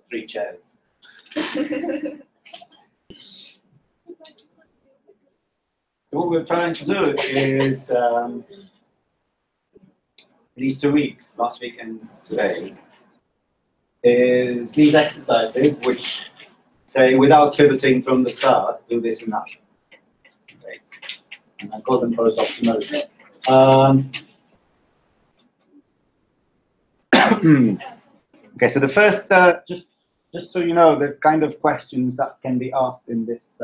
3 chairs. What we're trying to do is, these 2 weeks, last week and today, is these exercises which say without pivoting from the start, do this and that. Okay. And I call them post-optimality. Okay, so the first, just so you know, the kind of questions that can be asked in this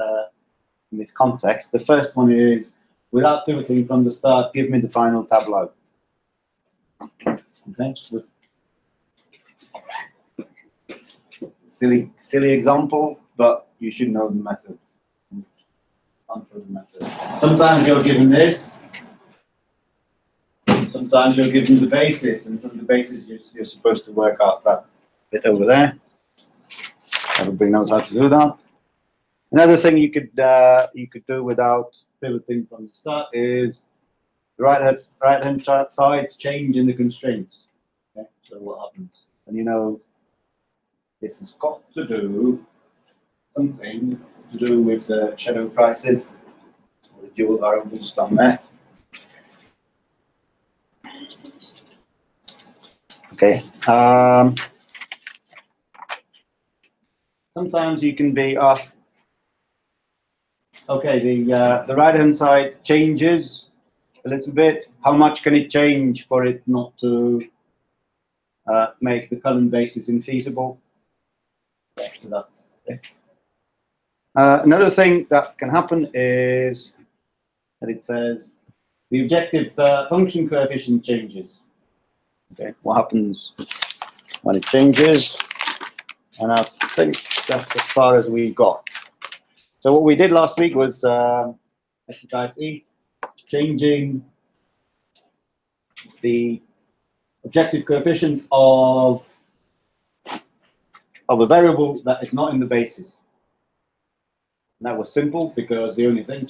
context. The first one is, without pivoting from the start, give me the final tableau. Okay. Silly example, but you should know the method. Sometimes you're given this. Sometimes you're given the basis, and from the basis you're supposed to work out that bit over there. Everybody knows how to do that. Another thing you could do without pivoting from the start is the right-hand side's change in the constraints. Okay, so what happens? And you know, this has got to do something to do with the shadow prices, or the dual variables down there. Okay. Sometimes you can be asked, okay, the right-hand side changes a little bit. How much can it change for it not to make the current basis infeasible? After that, yes. Another thing that can happen is that it says the objective function coefficient changes. Okay, what happens when it changes? And I think that's as far as we got. So what we did last week was exercise E, changing the objective coefficient of a variable that is not in the basis. And that was simple because the only thing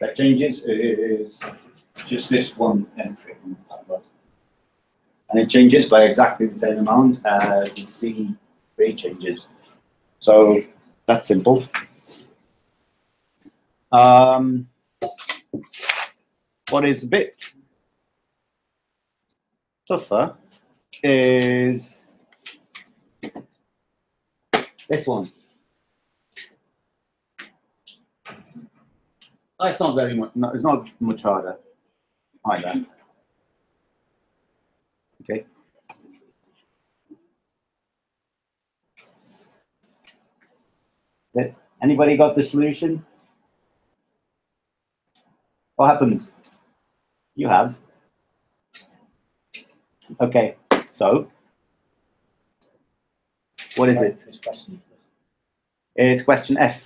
that changes is just this one entry in the tableau. And it changes by exactly the same amount as the C3 changes. So that's simple. What is a bit tougher is this one. Oh, it's not very much. No, it's not much harder. Either. Okay. Anybody got the solution? What happens? You have. Okay. So, what is it? Which question is this? It's question F.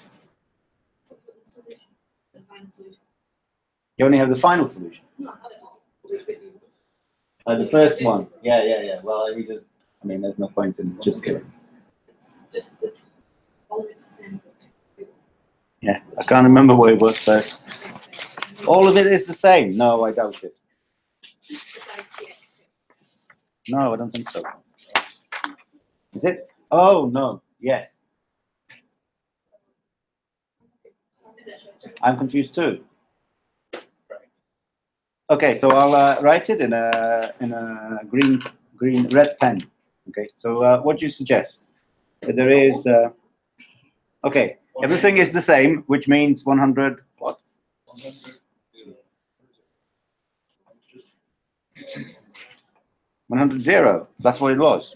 You only have the final solution. The first one. Yeah. Well, I mean, there's no point in just kidding. It's just that all of it's the same. Yeah, I can't remember what it was first. All of it is the same. No, I doubt it. No, I don't think so. Is it? Oh, no. Yes. I'm confused too. Okay, so I'll write it in a red pen. Okay, so what do you suggest? There is okay, everything is the same, which means 100 what? 100 0. That's what it was.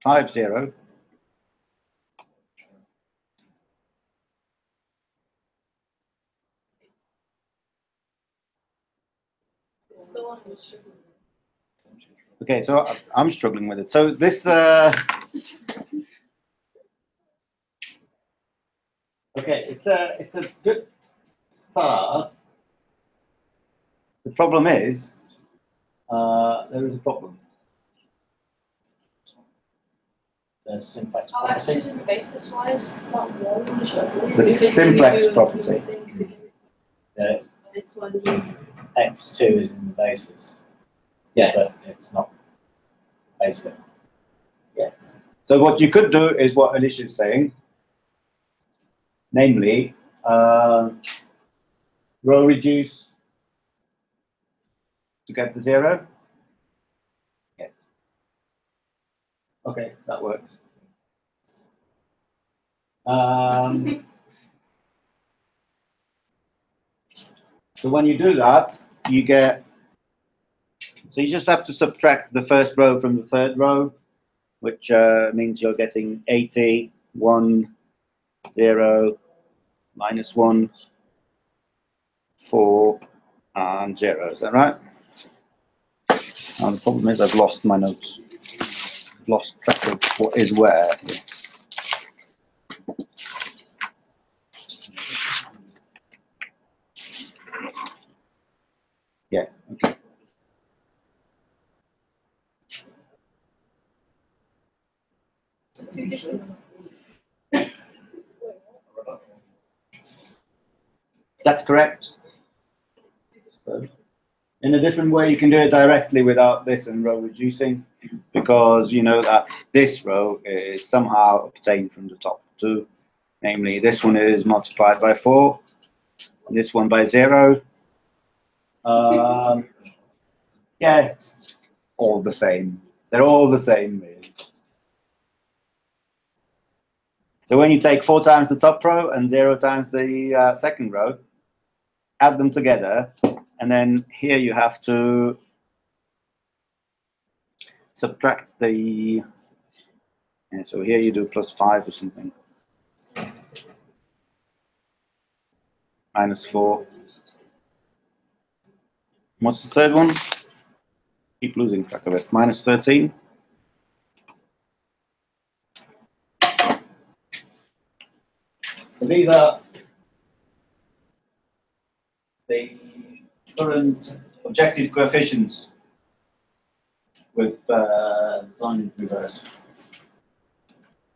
Five 0. Okay, so I'm struggling with it. So this, okay, it's a good start. The problem is, there is a problem. the simplex Oh, property. that's using the basis wise, not one. The simplex property. It's one zero. X2 is in the basis, Yes. but it's not basic. Yes. So what you could do is what Alicia is saying, namely, row reduce to get to 0. Yes. Okay, that works. So when you do that, you get, so you just have to subtract the first row from the third row, which means you're getting 80, 1, 0, minus 1, 4, and 0. Is that right? And the problem is I've lost my notes. I've lost track of what is where. Yeah, okay. Two different. That's correct. In a different way, you can do it directly without this and row reducing, because you know that this row is somehow obtained from the top two. Namely, this one is multiplied by 4, and this one by 0. Yeah, it's all the same. They're all the same, really. So when you take 4 times the top row and 0 times the second row, add them together, and then here you have to subtract the, yeah, so here you do +5 or something. Minus 4. What's the third one? Keep losing track of it. Minus 13. So these are the current objective coefficients with sign in reverse.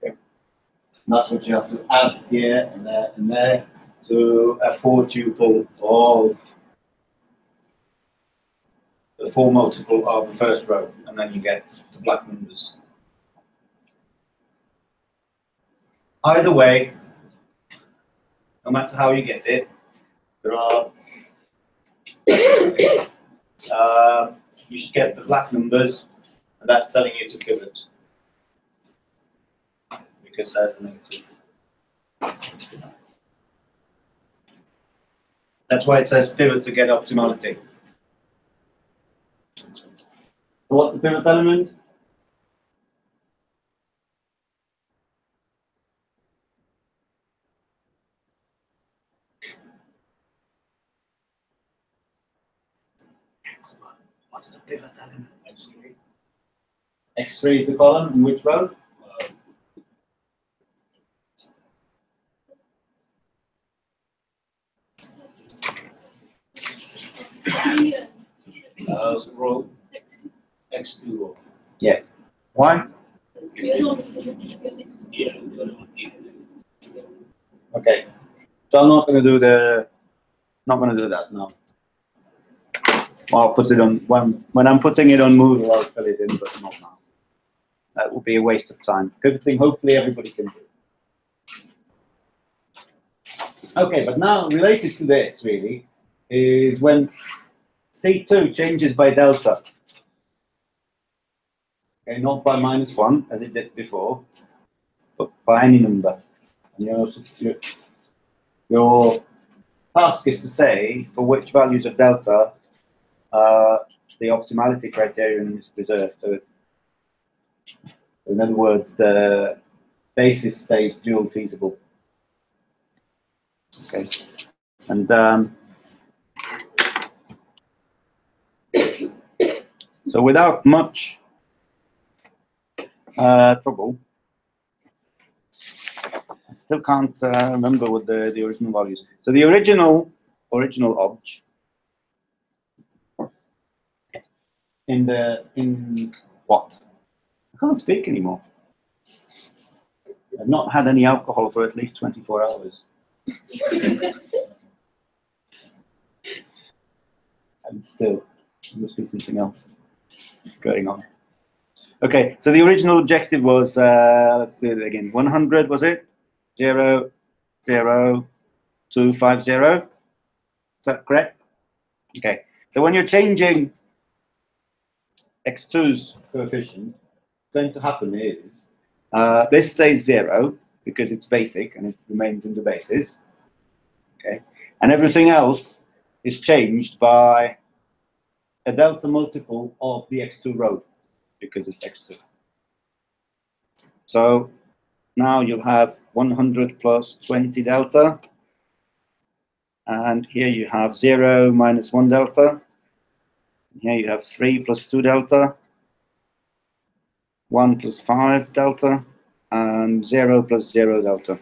Okay. And that's what you have to add here and there to a 4 tuple of the 4 multiple of the first row, and then you get the black numbers. Either way, no matter how you get it, there are you should get the black numbers, and that's telling you to pivot because that's negative. That's why it says pivot to get optimality. So what's the pivot element? What's the pivot element? X3. X3 is the column in which row? Row X2 row. Yeah. Why? Yeah. Okay. So I'm not going to do the. Not going to do that now. I'll put it on when I'm putting it on Moodle. I'll fill it in, but not now. That will be a waste of time. Pivoting, hopefully everybody can do. Okay, but now related to this really is when C2 changes by delta. Okay, not by -1 as it did before, but by any number. And your task is to say for which values of delta the optimality criterion is preserved. So in other words, the basis stays dual feasible. Okay, and so without much trouble, I still can't remember what the original values. So the original obj in what? I can't speak anymore. I've not had any alcohol for at least 24 hours. And still, there must be something else going on. Okay, so the original objective was, let's do it again, 100, was it? 0, 0, 2, 5, 0. Is that correct? Okay, so when you're changing x2's coefficient, what's going to happen is this stays 0 because it's basic and it remains in the basis. Okay, and everything else is changed by a delta multiple of the x2 row because it's x2. So now you'll have 100 plus 20 delta, and here you have 0 minus 1 delta. Here you have 3 plus 2 delta, 1 plus 5 delta, and 0 plus 0 delta.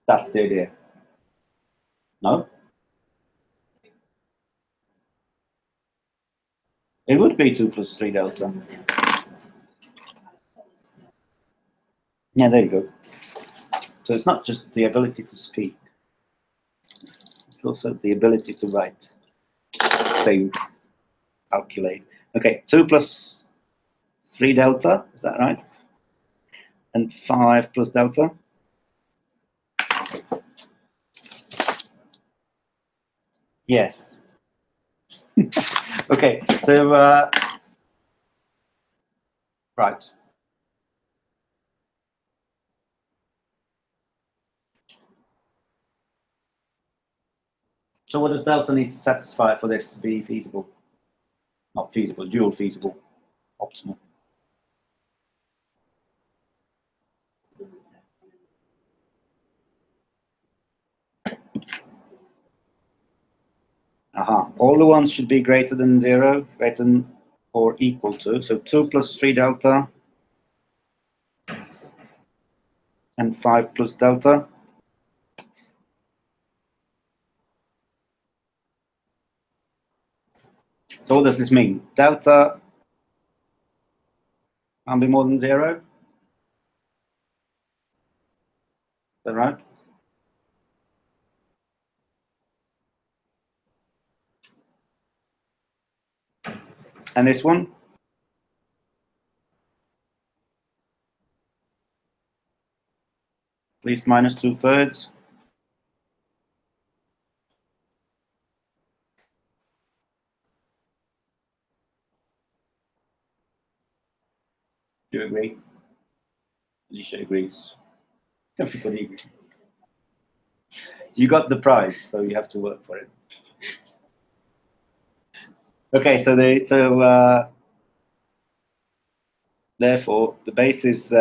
That's the idea. No? It would be 2 plus 3 delta. Yeah, there you go. So it's not just the ability to speak. It's also the ability to write, think, calculate. Okay, 2 plus 3 delta, is that right? And 5 plus delta. Yes. Okay, so, right. So what does delta need to satisfy for this to be feasible? Not feasible, dual feasible, optimal. Aha, all the ones should be greater than 0, greater than or equal to. So 2 plus 3 delta and 5 plus delta. So what does this mean? Delta can't be more than 0. Is that right? And this one? At least minus 2/3. Do you agree? Alicia agrees. Everybody agrees. You got the prize, so you have to work for it. Okay, so therefore the basis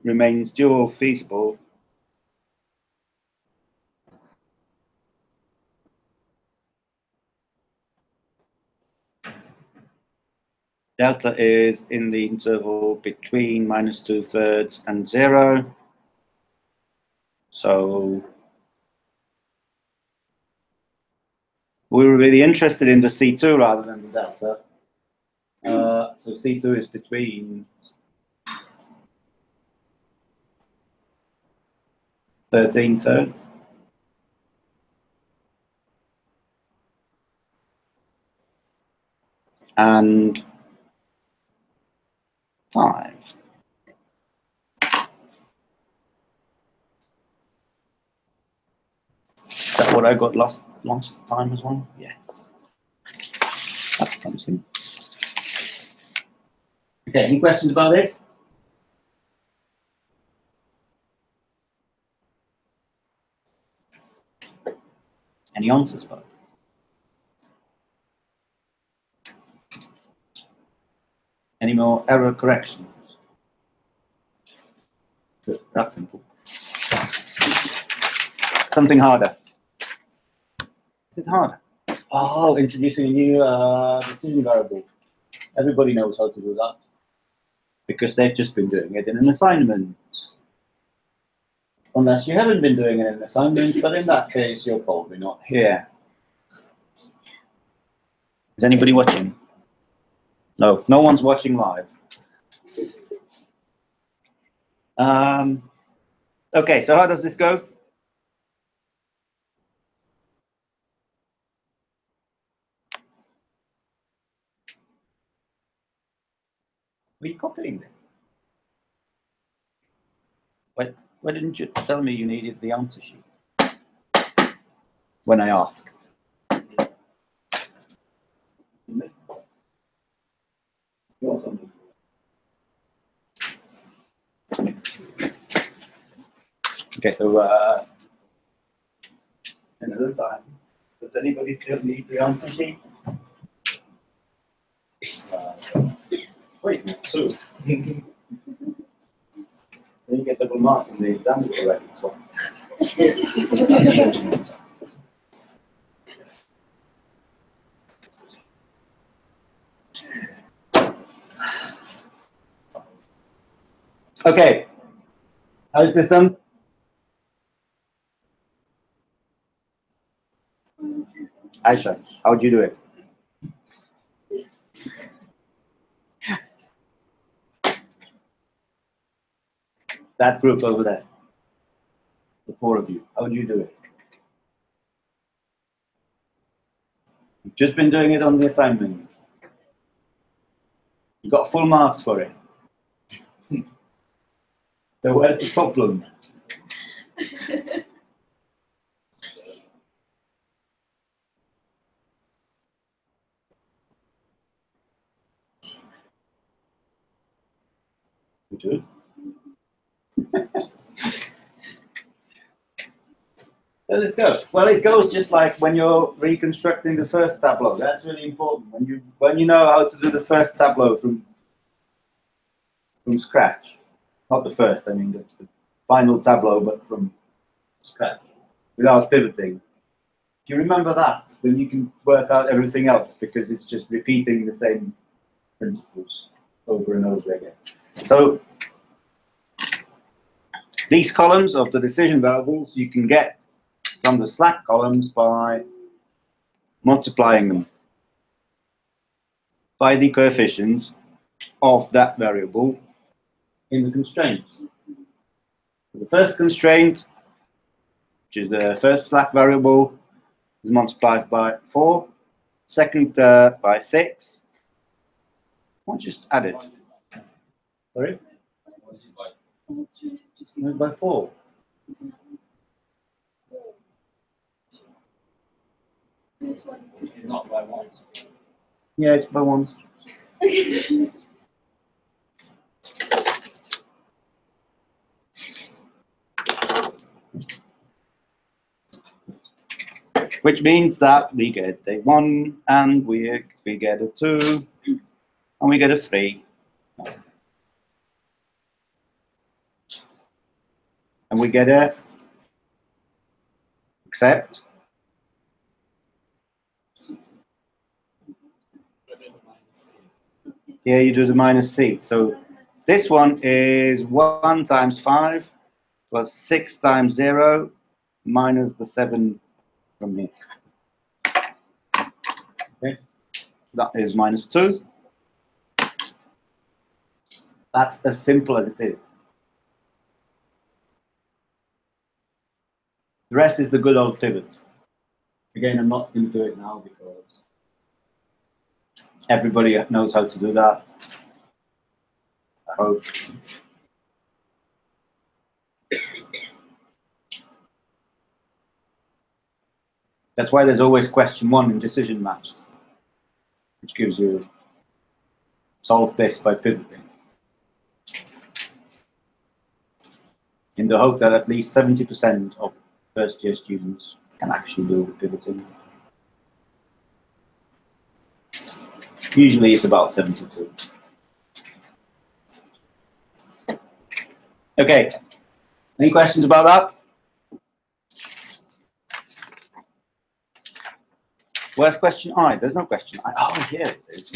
remains dual feasible delta is in the interval between minus 2/3 and 0. So we were really interested in the C2 rather than the delta. So C2 is between 13/3 and 5. Is that what I got last time as well? Yes. That's promising. Okay, any questions about this? Any answers about it? Any more error corrections? Good, that's simple. Something harder. Is it harder? Oh, introducing a new decision variable. Everybody knows how to do that because they've just been doing it in an assignment. Unless you haven't been doing it in an assignment, but in that case, you're probably not here. Is anybody watching? No, no one's watching live. Okay, so how does this go? Are you copying this? Why didn't you tell me you needed the answer sheet when I asked? Okay, so another time. Does anybody still need the answer sheet? Wait, two. Then you get double marks in the exam correct twice. Okay, how's this done? Aisha, how would you do it? That group over there, the four of you, how would you do it? You've just been doing it on the assignment. You got full marks for it. So where's the problem? You do? So this goes. Well, it goes just like when you're reconstructing the first tableau. That's really important. When you know how to do the first tableau from scratch. Not the first, I mean the final tableau, but from scratch, without pivoting. If you remember that, then you can work out everything else because it's just repeating the same principles over and over again. So these columns of the decision variables you can get from the slack columns by multiplying them by the coefficients of that variable in the constraints. The first constraint, which is the first slack variable, is multiplied by 4. Second by 6. Why don't you just add it? Sorry? No, by 4. Not by one. Yeah, it's by 1. Which means that we get a 1, and we get a 2, and we get a 3. And we get a except. Here you do the minus c. So this one is 1 times 5 plus 6 times 0 minus the 7 from here. Okay. That is minus 2. That's as simple as it is. The rest is the good old pivot. Again, I'm not going to do it now because everybody knows how to do that. I hope. That's why there's always question 1 in decision maths, which gives you solve this by pivoting, in the hope that at least 70% of first-year students can actually do the pivoting. Usually it's about 72. Okay, any questions about that? Where's question I? There's no question I. Oh, here it is.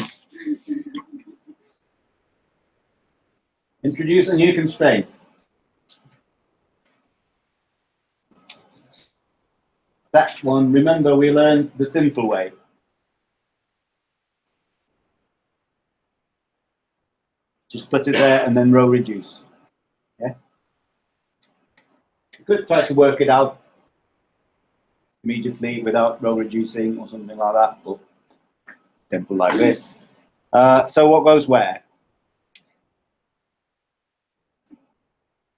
Introduce a new constraint. That one, remember we learned the simple way. Just put it there and then row reduce. Yeah? could try to work it out immediately without row reducing or something like that, but simple like this. So what goes where?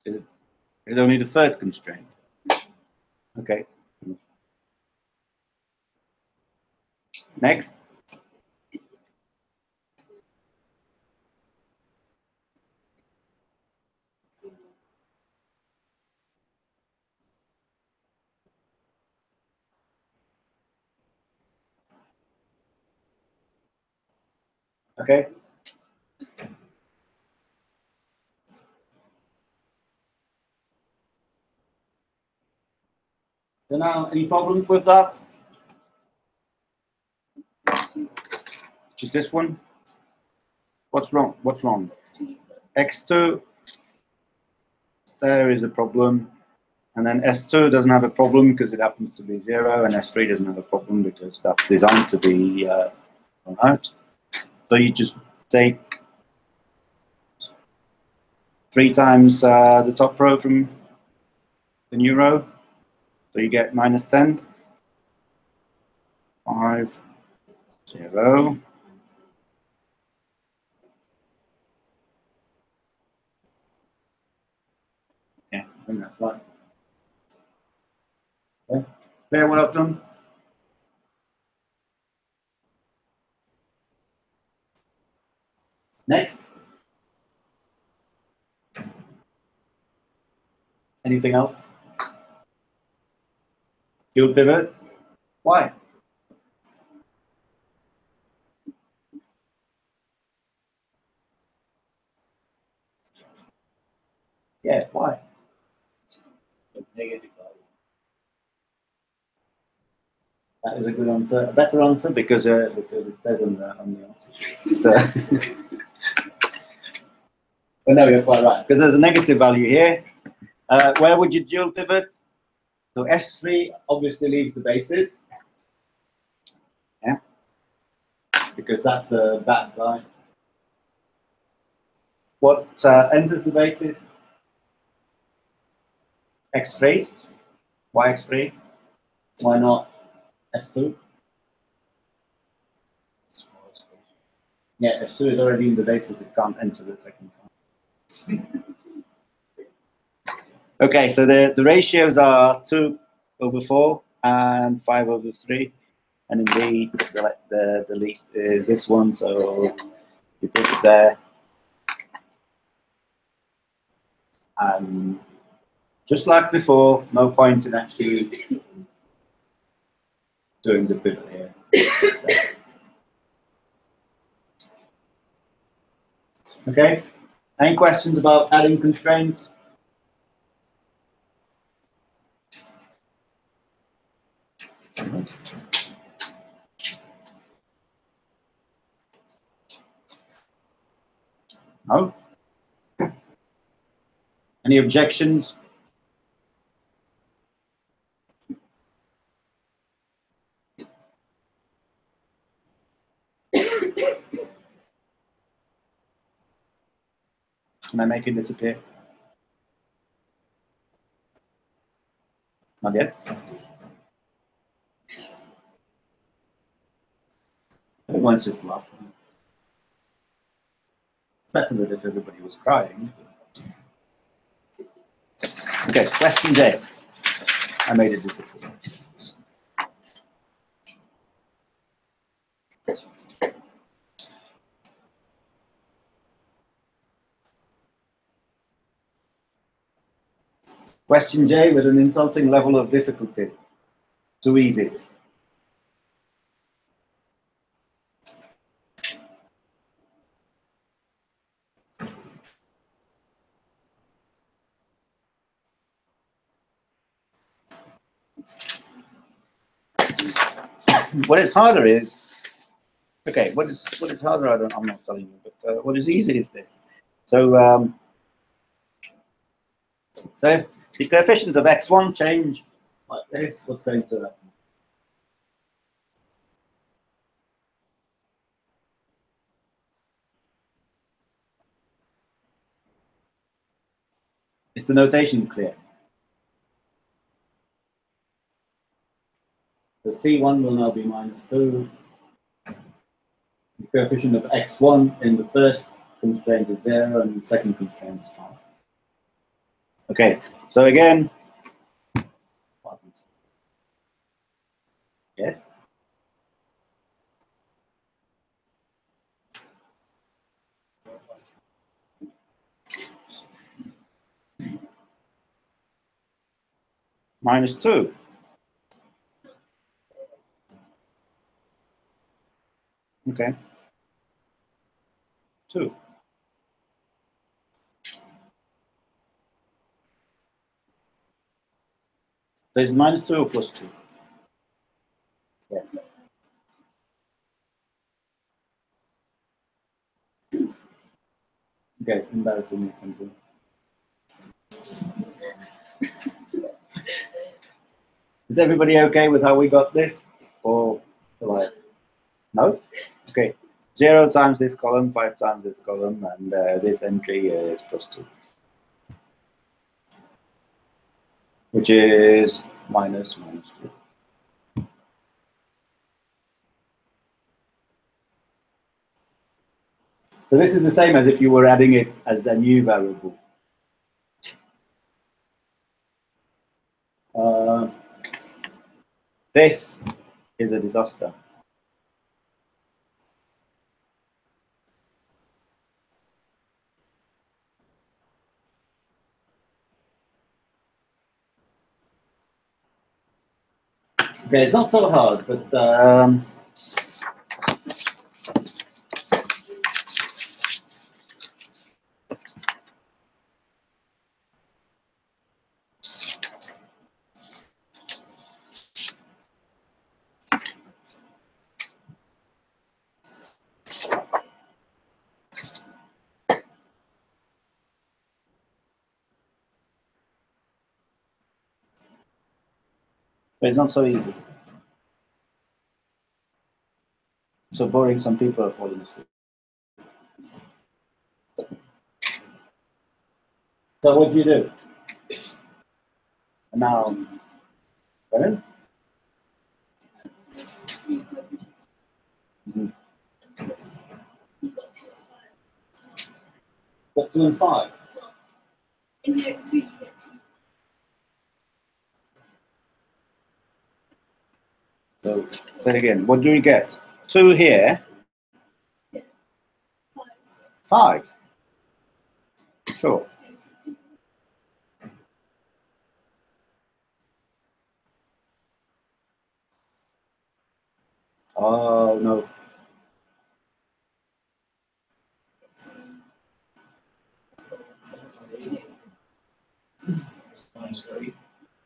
Is it only the third constraint? Okay. Next. Okay. So now, any problems with that? Just this one? What's wrong? What's wrong? X2, there is a problem. And then S2 doesn't have a problem because it happens to be 0, and S3 doesn't have a problem because that's designed to be run out. So you just take 3 times the top row from the new row. So you get -10, 5, 0. Yeah, I think that's right. Okay. Clear what I've done? Next. Anything else? Dual pivot. Why? Yeah, why? Negative value. That is a good answer. A better answer because it says on the answer. But no, you're quite right. Because there's a negative value here. Where would you dual pivot? So S3 obviously leaves the basis. Yeah. Because that's the bad guy. What enters the basis? X3. Why X3? Why not S2? Yeah, S2 is already in the basis. It can't enter the second time. Okay, so the ratios are 2/4 and 5/3. And indeed, the least is this one, so you put it there. And just like before, no point in actually doing the pivot here. Okay, any questions about adding constraints? No? Any objections? Can I make it disappear? Not yet. Everyone's just laughing. Better than if everybody was crying. Okay, question J. I made it disappear. Question J with an insulting level of difficulty. Too easy. What is harder is, okay, what is harder? I'm not telling you, but what is easy is this. So, so if the coefficients of x1 change like this, what's going to happen? Is the notation clear? So C1 will now be -2. The coefficient of x1 in the first constraint is 0, and the second constraint is 5. Okay, so again, yes? -2. Okay. 2. There's -2 or +2? Yes. Okay, embarrassing something. Is everybody okay with how we got this? Or like, no? Okay. 0 times this column, 5 times this column, and this entry is +2. Which is -2. So this is the same as if you were adding it as a new variable. This is a disaster. Okay, it's not so hard, but it's not so easy. So boring, some people are falling asleep. So what do you do? Now, pardon? Mm-hmm. Got 2 and 5. In the x3, you get 2. So say it again. What do we get? 2 here. 5. Sure. Oh no.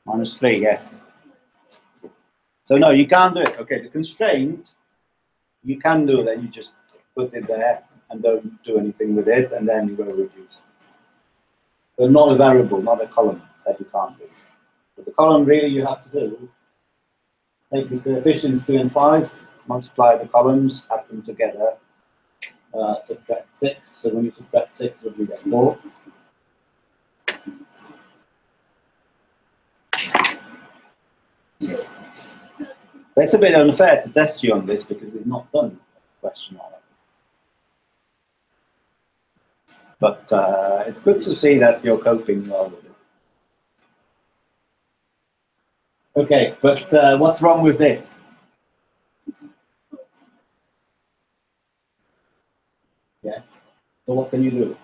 -3, yes. So no, you can't do it. Okay, the constraint, you can do that. You just put it there and don't do anything with it, and then you go reduce. But not a variable, not a column that you can't do. But the column really you have to do, take the coefficients 2 and 5, multiply the columns, add them together, subtract 6. So when you subtract 6, what do you get? 4. But it's a bit unfair to test you on this because we've not done a question on it. But it's good to see that you're coping well with it. Okay, but what's wrong with this? Yeah. So what can you do?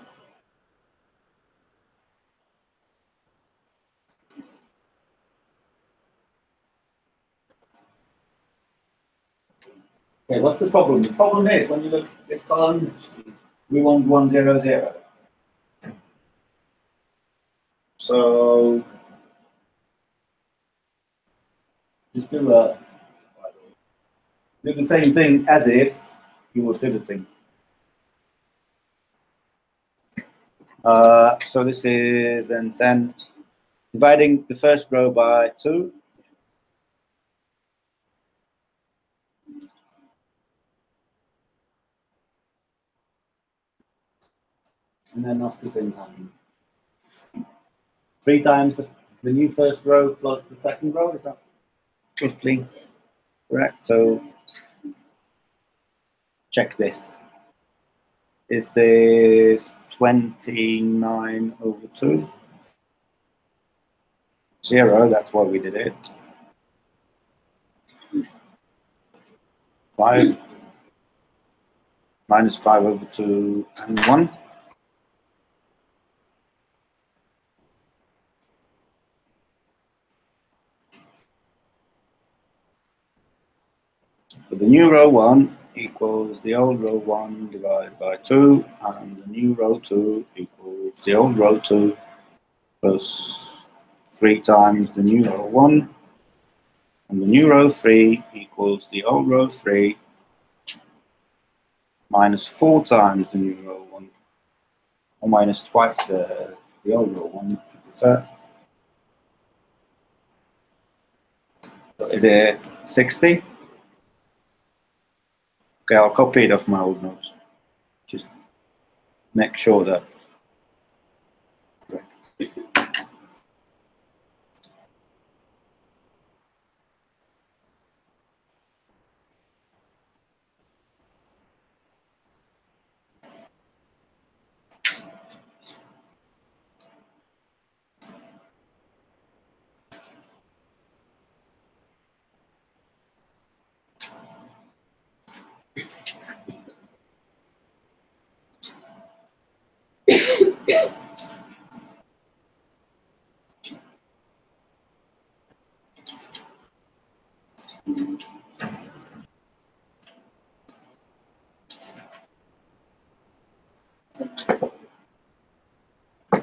Okay, what's the problem? The problem is when you look at this column, we want 1, 0, 0. So just do the same thing as if you were pivoting. So this is then 10, dividing the first row by 2. And then nasty things happen. 3 times the new first row plus the second row, is that roughly? Correct. So check this. Is this 29 over 2? 0, that's why we did it. 5 minus 5 over 2 and 1. So the new row 1 equals the old row 1 divided by 2, and the new row 2 equals the old row 2 plus 3 times the new row 1, and the new row 3 equals the old row 3 minus 4 times the new row 1, or minus twice the old row 1, if you prefer. So is it 60? Okay, I'll copy it off my old notes. Just make sure that.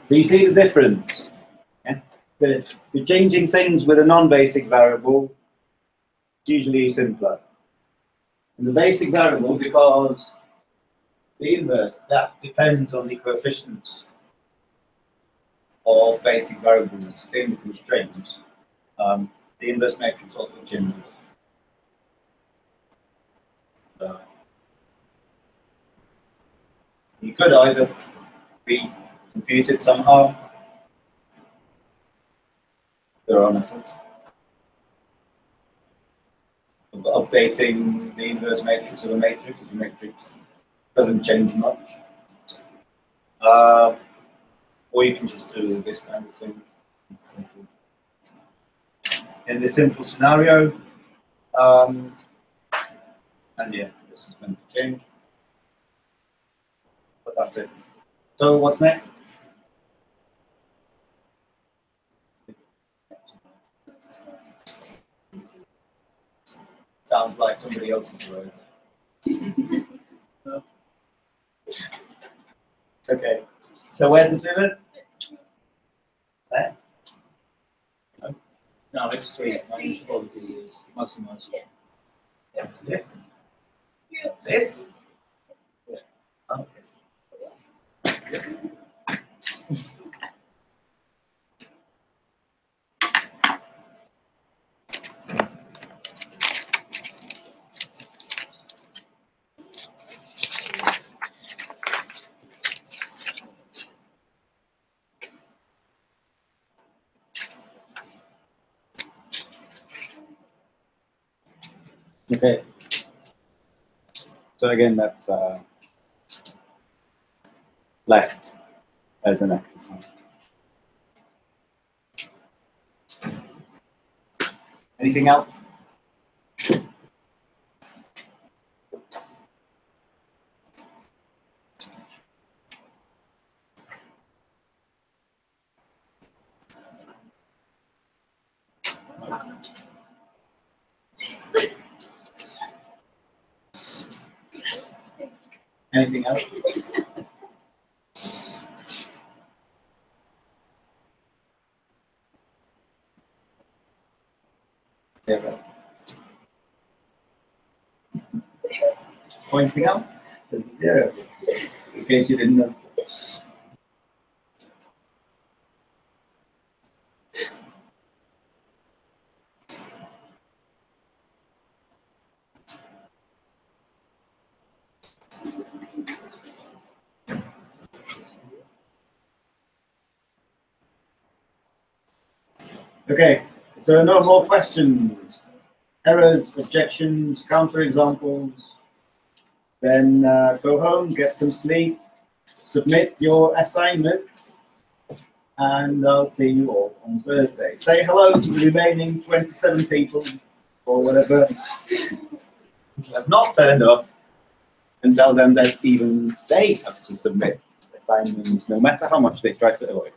So you see the difference? Yeah? You're changing things with a non-basic variable, it's usually simpler. And the basic variable, because the inverse, that depends on the coefficients of basic variables in the constraints. The inverse matrix also changes. You could either be computed somehow. There are methods of updating the inverse matrix of a matrix if the matrix doesn't change much. Or you can just do this kind of thing. In this simple scenario, and yeah, this is going to change. But that's it. So what's next? Sounds like somebody else's word. No. Okay. So where's the pivot? There. No, x3 minus 4 is maximize. Yeah. This. This. Yeah. Okay. Okay. So again, that's left as an exercise. Anything else? Anything else? Yeah, right. Pointing out, there's a 0, in case you didn't know. Okay, if there are no more questions, errors, objections, counterexamples. Then go home, get some sleep, submit your assignments, and I'll see you all on Thursday. Say hello to the remaining 27 people, or whatever, who have not turned up, and tell them that even they have to submit assignments, no matter how much they try to avoid.